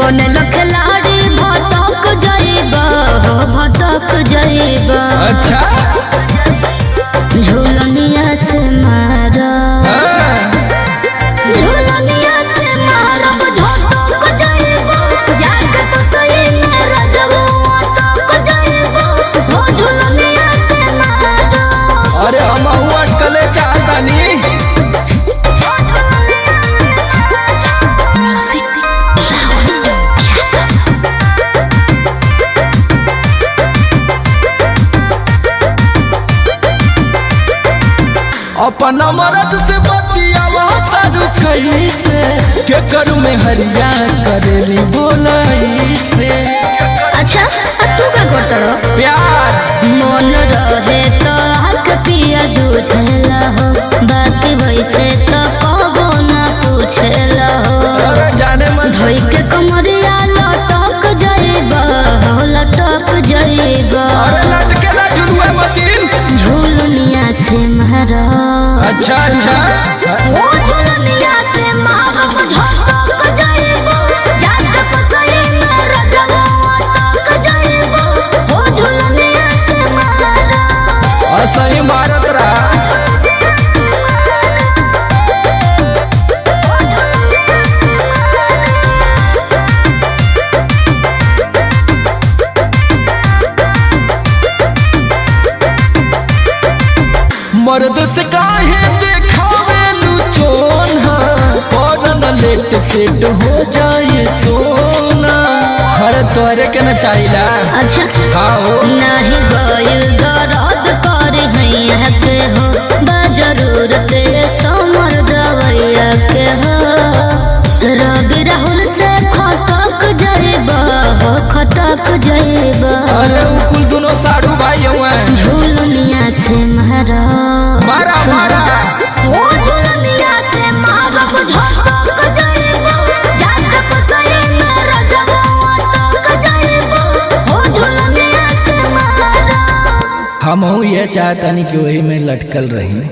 बनल खिलाड़ी भटक जाइबा हो भटक जाइबा। अच्छा झूलनिया से मारा झूलनिया से मारब झटक जाइबा। जाके पतई मेरा जब अटक जाइबा हो झूलनिया से मारा। अरे हम अटकले चाहतानी। अपना मर्द से बतियावा तारू कैसे के करू में हरिया करेली बोलाई से। अच्छा तू का करत रहो प्यार मन रहे तो हक पिया जूझला हो। बाकी वैसे तो कबो ना पूछला हो। अरे जाने मन धोई के कमरिया लटक जाइबा हो लटक जाइबा। अरे लटके ना जुलुआ मतीन। झूलनिया से मारा अच्छा अच्छा ओ झूलनिया से मारब झटक जाइबा। जाके पतई मेरा जब अटक जाइबा हो झूलनिया से मारा। असही मारत रहा। मर्द से काहे देखावे लुचोन करन लेट सेट हो जाए सोना। हर तोरे के न चाहिला। अच्छा हाँ नहीं गइल दर्द कर हैया के हो बा जरूरत समर दवैया के हो। रवि राहुल से खटक जाइबा हो खटक जाइबा। अरे कुल दोनों साड़ू भाई हुए। झूलनिया से मारा मारा मारा ओ झूलनिया से मारब झटक जाइबा। जाके पतई मेरा जब अटक जाइबा हो झूलनिया से मारा। हम ये चाहतनी कि वही में लटकल रही।